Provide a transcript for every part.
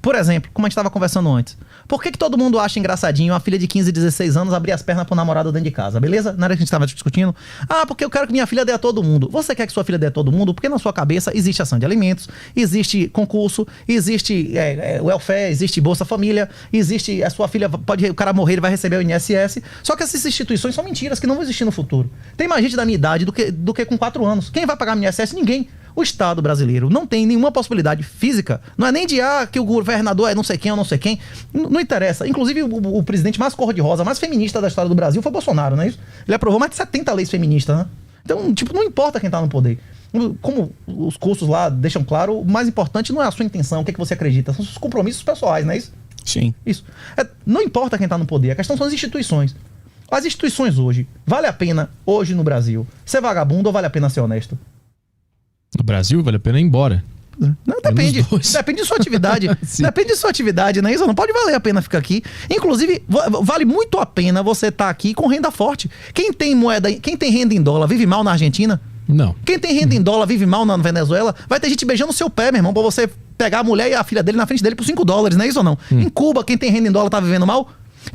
Por exemplo, como a gente estava conversando antes. Por que todo mundo acha engraçadinho uma filha de 15, 16 anos abrir as pernas pro namorado dentro de casa, beleza? Na hora que a gente estava discutindo. Ah, porque eu quero que minha filha dê a todo mundo. Você quer que sua filha dê a todo mundo? Porque na sua cabeça existe ação de alimentos, existe concurso, existe welfare, existe Bolsa Família, existe a sua filha, o cara morrer, ele vai receber o INSS. Só que essas instituições são mentiras, que não vão existir no futuro. Tem mais gente da minha idade do que com 4 anos. Quem vai pagar o INSS? Ninguém. O Estado brasileiro não tem nenhuma possibilidade física. Não é nem de que o governador é não sei quem ou não sei quem. Não interessa. Inclusive, o presidente mais cor-de-rosa, mais feminista da história do Brasil foi Bolsonaro, não é isso? Ele aprovou mais de 70 leis feministas, né? Então, tipo, não importa quem tá no poder. Como os cursos lá deixam claro, o mais importante não é a sua intenção, o que, é que você acredita. São os compromissos pessoais, não é isso? Sim. Isso. Não importa quem tá no poder. A questão são as instituições. As instituições hoje, vale a pena, hoje no Brasil, ser vagabundo ou vale a pena ser honesto? No Brasil, vale a pena ir embora. Não, depende. Depende de sua atividade. Depende de sua atividade, não é isso? Não pode valer a pena ficar aqui. Inclusive, vale muito a pena você estar aqui com renda forte. Quem tem renda em dólar vive mal na Argentina? Não. Quem tem renda em dólar vive mal na Venezuela? Vai ter gente beijando o seu pé, meu irmão, pra você pegar a mulher e a filha dele na frente dele por $5, não é isso ou não? Em Cuba, quem tem renda em dólar tá vivendo mal?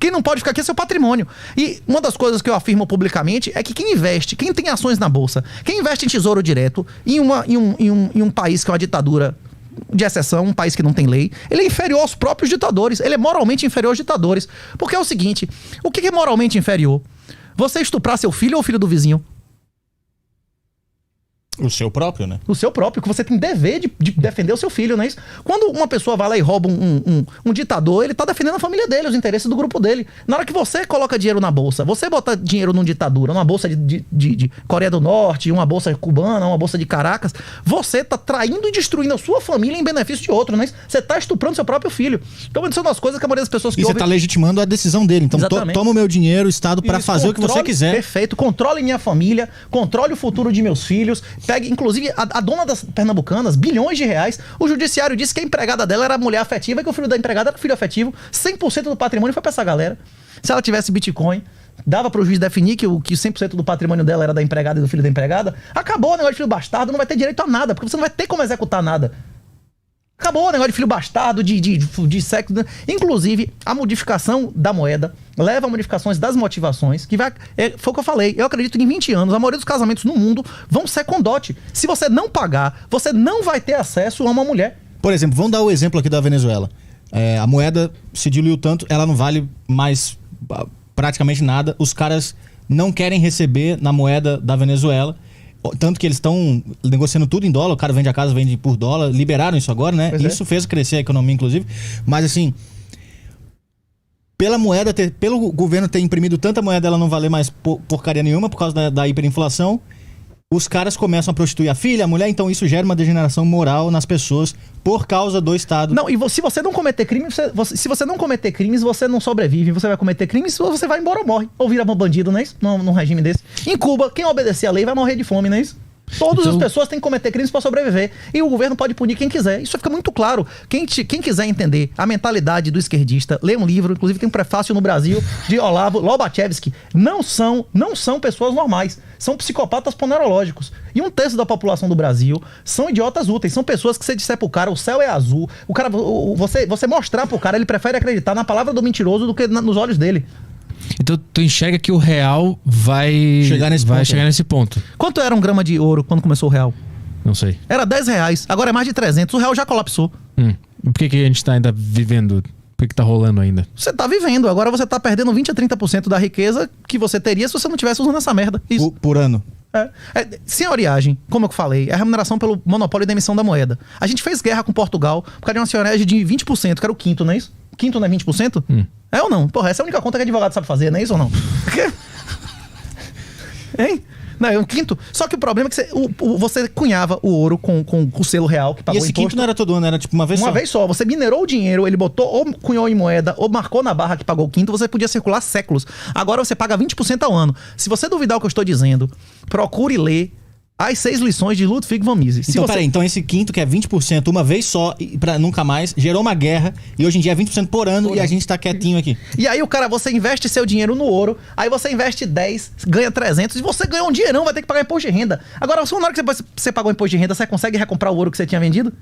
Quem não pode ficar aqui é seu patrimônio. E uma das coisas que eu afirmo publicamente é que quem investe, quem tem ações na bolsa, quem investe em tesouro direto em um país que é uma ditadura de exceção, um país que não tem lei, ele é inferior aos próprios ditadores. Ele é moralmente inferior aos ditadores. Porque é o seguinte, o que é moralmente inferior? Você estuprar seu filho ou o filho do vizinho? O seu próprio, né? O seu próprio, que você tem dever de defender o seu filho, não é isso? Quando uma pessoa vai lá e rouba um ditador, ele tá defendendo a família dele, os interesses do grupo dele. Na hora que você coloca dinheiro na bolsa, você bota dinheiro num ditadura, numa bolsa de Coreia do Norte, uma bolsa cubana, uma bolsa de Caracas, você tá traindo e destruindo a sua família em benefício de outro, não é isso? Você tá estuprando seu próprio filho. Então, isso é uma das coisas que a maioria das pessoas que ouvem... E você tá legitimando a decisão dele. Então, toma o meu dinheiro, Estado, para fazer o que você quiser. Perfeito. Controle minha família, controle o futuro de meus filhos, pegue, inclusive, a dona das Pernambucanas, bilhões de reais, o judiciário disse que a empregada dela era mulher afetiva e que o filho da empregada era filho afetivo. 100% do patrimônio foi pra essa galera. Se ela tivesse Bitcoin, dava pro juiz definir que 100% do patrimônio dela era da empregada e do filho da empregada. Acabou o negócio de filho bastardo, não vai ter direito a nada, porque você não vai ter como executar nada. Acabou o negócio de filho bastardo, de sexo. Inclusive, a modificação da moeda leva a modificações das motivações, que vai... Foi o que eu falei. Eu acredito que em 20 anos, a maioria dos casamentos no mundo vão ser com dote. Se você não pagar, você não vai ter acesso a uma mulher. Por exemplo, vamos dar o exemplo aqui da Venezuela. A moeda se diluiu tanto, ela não vale mais praticamente nada. Os caras não querem receber na moeda da Venezuela. Tanto que eles estão negociando tudo em dólar, o cara vende a casa, vende por dólar, liberaram isso agora, né? Isso fez crescer a economia, inclusive. Mas assim, pelo governo ter imprimido tanta moeda, ela não valer mais porcaria nenhuma por causa da hiperinflação, os caras começam a prostituir a filha, a mulher, então isso gera uma degeneração moral nas pessoas por causa do Estado. Não, e se você não cometer crimes, se você não cometer crimes, você não sobrevive, você vai cometer crimes, ou você vai embora ou morre, ou vira bandido, não é isso? Num regime desse. Em Cuba, quem obedecer a lei vai morrer de fome, não é isso? Todas as pessoas têm que cometer crimes para sobreviver. E o governo pode punir quem quiser. Isso fica muito claro. Quem quiser entender a mentalidade do esquerdista, lê um livro, inclusive tem um prefácio no Brasil de Olavo Lobachevsky. Não são pessoas normais. São psicopatas ponerológicos. E 1/3 da população do Brasil são idiotas úteis. São pessoas que você disser pro cara, o céu é azul. O cara, você mostrar pro cara, ele prefere acreditar na palavra do mentiroso do que nos olhos dele. Então tu enxerga que o real vai chegar nesse ponto. Quanto era 1 grama de ouro quando começou o real? Não sei. Era R$10, agora é mais de 300. O real já colapsou. Por que a gente tá ainda vivendo? Por que tá rolando ainda? Você tá vivendo, agora você tá perdendo 20 a 30% da riqueza que você teria se você não tivesse usando essa merda. Isso. Por ano. Senhoriagem, como eu falei, é a remuneração pelo monopólio da emissão da moeda. A gente fez guerra com Portugal por causa de uma senhoriagem de 20%, que era o quinto, não é isso? O quinto não é 20%? É ou não? Porra, essa é a única conta que advogado sabe fazer, não é isso ou não? Hein? Não, é um quinto. Só que o problema é que você cunhava o ouro com o selo real que pagou o imposto. E esse quinto não era todo ano, era tipo uma vez só? Uma vez só. Você minerou o dinheiro, ele botou ou cunhou em moeda ou marcou na barra que pagou o quinto, você podia circular séculos. Agora você paga 20% ao ano. Se você duvidar o que eu estou dizendo, procure ler as 6 lições de Ludwig von Mises. Então, peraí, então esse quinto, que é 20% uma vez só, pra nunca mais, gerou uma guerra, e hoje em dia é 20% por ano, e a gente tá quietinho aqui. E aí você investe seu dinheiro no ouro, aí você investe 10, ganha 300, e você ganha um dinheirão, vai ter que pagar imposto de renda. Agora, na hora que você pagou imposto de renda, você consegue recomprar o ouro que você tinha vendido?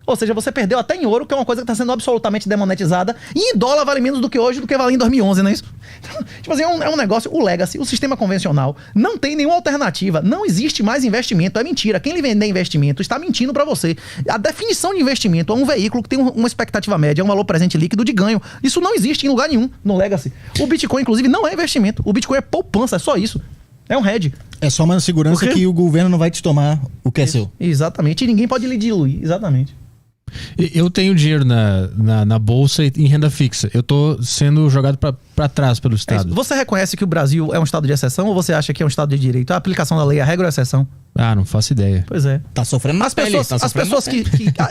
Ou seja, você perdeu até em ouro, que é uma coisa que está sendo absolutamente demonetizada, e em dólar vale menos do que hoje, do que valia em 2011, não é isso? Então, tipo assim, é um negócio, o legacy, o sistema convencional, não tem nenhuma alternativa, não existe mais investimento, é mentira. Quem lhe vender investimento está mentindo para você. A definição de investimento é um veículo que tem uma expectativa média, um valor presente líquido de ganho. Isso não existe em lugar nenhum no legacy. O Bitcoin, inclusive, não é investimento. O Bitcoin é poupança, é só isso. É um hedge. É só uma segurança que o governo não vai te tomar o que é seu. Exatamente. E ninguém pode lhe diluir. Exatamente. Eu tenho dinheiro na bolsa e em renda fixa. Eu tô sendo jogado para trás pelo Estado. Você reconhece que o Brasil é um estado de exceção ou você acha que é um estado de direito? A aplicação da lei, a regra é a exceção? Ah, não faço ideia. Pois é. Tá sofrendo as pessoas que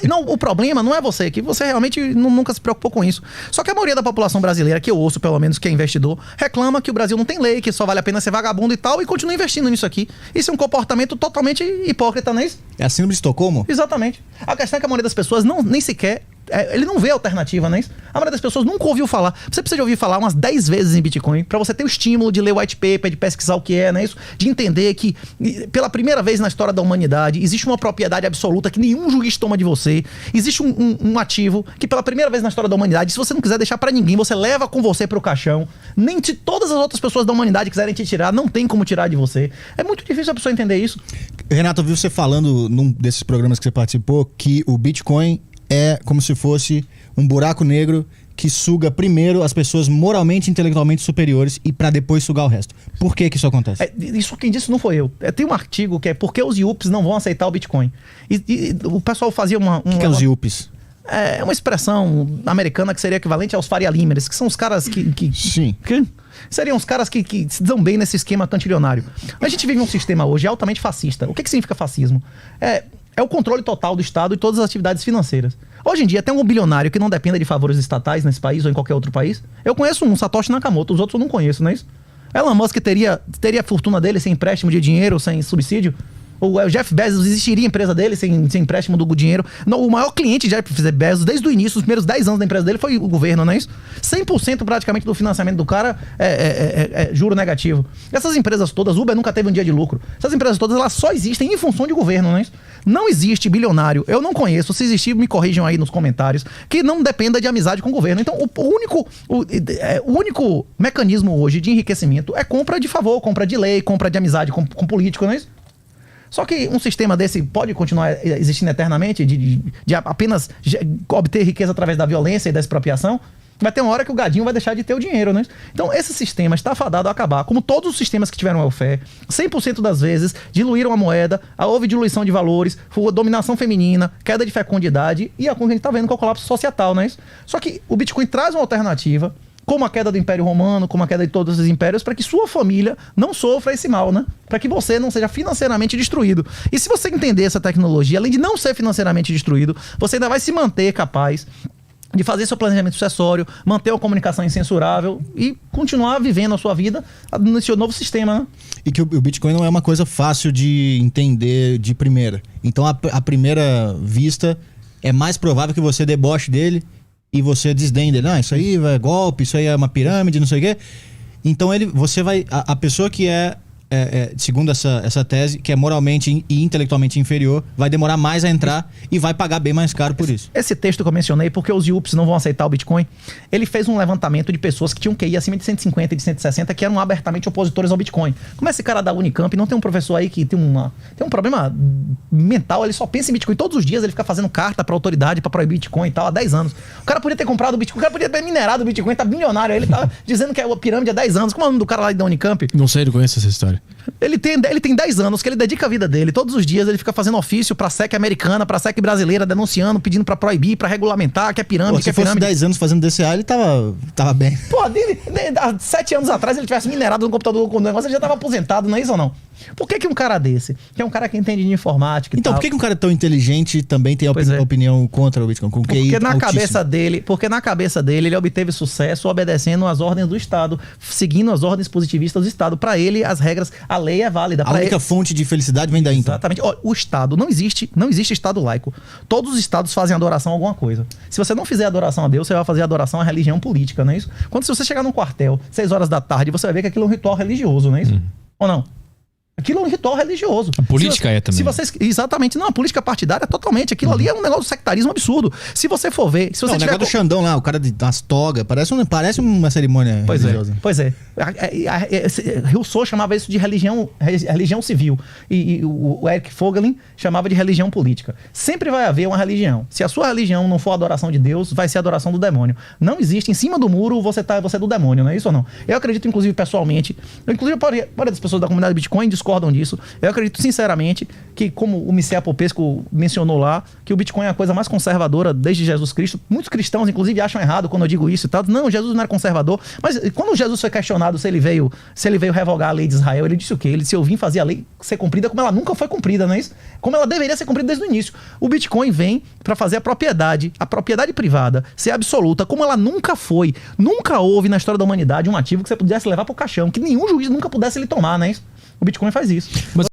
não, o problema não é você, que você realmente nunca se preocupou com isso. Só que a maioria da população brasileira, que eu ouço pelo menos, que é investidor, reclama que o Brasil não tem lei, que só vale a pena ser vagabundo e tal, e continua investindo nisso aqui. Isso é um comportamento totalmente hipócrita, não é isso? É a síndrome de Estocolmo? Exatamente. A questão é que a maioria das pessoas nem sequer... ele não vê alternativa, não é isso? A maioria das pessoas nunca ouviu falar. Você precisa de ouvir falar umas 10 vezes em Bitcoin pra você ter o estímulo de ler white paper, de pesquisar o que é, não é isso? De entender que, pela primeira vez na história da humanidade, existe uma propriedade absoluta que nenhum juiz toma de você. Existe um ativo que, pela primeira vez na história da humanidade, se você não quiser deixar pra ninguém, você leva com você pro caixão. Nem de todas as outras pessoas da humanidade quiserem te tirar, não tem como tirar de você. É muito difícil a pessoa entender isso. Renato, eu vi você falando num desses programas que você participou que o Bitcoin é como se fosse um buraco negro que suga primeiro as pessoas moralmente e intelectualmente superiores e para depois sugar o resto. Por que isso acontece? Isso quem disse não foi eu. Tem um artigo que é Por que os IUPs não vão aceitar o Bitcoin. E o pessoal fazia uma... O que é os IUPs? É uma expressão americana que seria equivalente aos Faria Limers, que são os caras Sim. Que seriam os caras que se dão bem nesse esquema cantilionário. A gente vive um sistema hoje altamente fascista. O que significa fascismo? É o controle total do Estado e todas as atividades financeiras. Hoje em dia, tem um bilionário que não dependa de favores estatais nesse país ou em qualquer outro país. Eu conheço um, Satoshi Nakamoto, os outros eu não conheço, não é isso? Elon Musk teria a fortuna dele sem empréstimo de dinheiro, sem subsídio? O Jeff Bezos, existiria a empresa dele sem empréstimo do dinheiro? Não, o maior cliente de Jeff Bezos, desde o início, os primeiros 10 anos da empresa dele, foi o governo, não é isso? 100% praticamente do financiamento do cara é juro negativo. Essas empresas todas, Uber nunca teve um dia de lucro. Essas empresas todas, elas só existem em função de governo, não é isso? Não existe bilionário, eu não conheço, se existir, me corrijam aí nos comentários, que não dependa de amizade com o governo. Então, o único mecanismo hoje de enriquecimento é compra de favor, compra de lei, compra de amizade com político, não é isso? Só que um sistema desse pode continuar existindo eternamente, de apenas obter riqueza através da violência e da expropriação? Vai ter uma hora que o gadinho vai deixar de ter o dinheiro, né? Então, esse sistema está fadado a acabar. Como todos os sistemas que tiveram welfare, 100% das vezes diluíram a moeda, houve diluição de valores, dominação feminina, queda de fecundidade e a gente está vendo que é o colapso societal, não é isso? Só que o Bitcoin traz uma alternativa, como a queda do Império Romano, como a queda de todos os impérios, para que sua família não sofra esse mal, né? Para que você não seja financeiramente destruído. E se você entender essa tecnologia, além de não ser financeiramente destruído, você ainda vai se manter capaz de fazer seu planejamento sucessório, manter uma comunicação incensurável e continuar vivendo a sua vida nesse novo sistema, né? E que o Bitcoin não é uma coisa fácil de entender de primeira. Então, à primeira vista, é mais provável que você deboche dele e você desdenhe dele. Isso aí é golpe, isso aí é uma pirâmide, não sei o quê. Então, você vai... A pessoa que segundo essa tese, que é moralmente e intelectualmente inferior, vai demorar mais a entrar e vai pagar bem mais caro por isso. Esse texto que eu mencionei, porque os IUPs não vão aceitar o Bitcoin, ele fez um levantamento de pessoas que tinham QI acima de 150 e de 160, que eram abertamente opositores ao Bitcoin. Como esse cara da Unicamp, não tem um professor aí que tem um problema mental, ele só pensa em Bitcoin todos os dias, ele fica fazendo carta pra autoridade pra proibir Bitcoin e tal, há 10 anos. O cara podia ter comprado o Bitcoin, o cara podia ter minerado o Bitcoin, tá bilionário, ele tá dizendo que é uma pirâmide há 10 anos. Como é o nome do cara lá da Unicamp? Não sei, não conheço essa história. Ele tem 10 anos que ele dedica a vida dele. Todos os dias ele fica fazendo ofício pra SEC americana, pra SEC brasileira, denunciando, pedindo pra proibir, pra regulamentar, que é pirâmide, que é pirâmide. Se fosse 10 anos fazendo DCA, ele tava bem. Pô, há 7 anos atrás, ele tivesse minerado no computador com o negócio, ele já tava aposentado, não é isso ou não? Por que um cara desse, que é um cara que entende de informática e então, tal... por que um cara tão inteligente também tem opinião contra o Bitcoin? Porque na cabeça dele, ele obteve sucesso obedecendo às ordens do Estado, seguindo as ordens positivistas do Estado. Pra ele, as regras, a lei é válida. A única fonte de felicidade vem daí, então. Exatamente. O Estado, não existe Estado laico. Todos os Estados fazem adoração a alguma coisa. Se você não fizer adoração a Deus, você vai fazer adoração à religião política, não é isso? Se você chegar num quartel, 6 horas da tarde, você vai ver que aquilo é um ritual religioso, não é isso? Ou não? Aquilo é um ritual religioso. A política é também. Se vocês, exatamente. Não, a política partidária é totalmente. Aquilo ali é um negócio de sectarismo absurdo. Se você for ver... Se você Não, o tiver negócio do Xandão lá, o cara das togas, parece uma cerimônia religiosa. Pois é. Rousseau chamava isso de religião civil. E o Eric Voegelin chamava de religião política. Sempre vai haver uma religião. Se a sua religião não for a adoração de Deus, vai ser a adoração do demônio. Não existe, em cima do muro, você é do demônio, não é isso ou não? Eu acredito, inclusive, pessoalmente, inclusive a maioria das pessoas da comunidade Bitcoin discordam disso. Eu acredito, sinceramente, que, como o Micea Popesco mencionou lá, que o Bitcoin é a coisa mais conservadora desde Jesus Cristo. Muitos cristãos, inclusive, acham errado quando eu digo isso e tal. Não, Jesus não era conservador. Mas quando Jesus foi questionado se ele veio revogar a lei de Israel, ele disse o quê? Ele disse: eu vim fazer a lei ser cumprida como ela nunca foi cumprida, não é isso? Como ela deveria ser cumprida desde o início. O Bitcoin vem para fazer a propriedade privada, ser absoluta, como ela nunca foi. Nunca houve na história da humanidade um ativo que você pudesse levar pro caixão, que nenhum juiz nunca pudesse lhe tomar, não é isso? O Bitcoin faz isso. Mas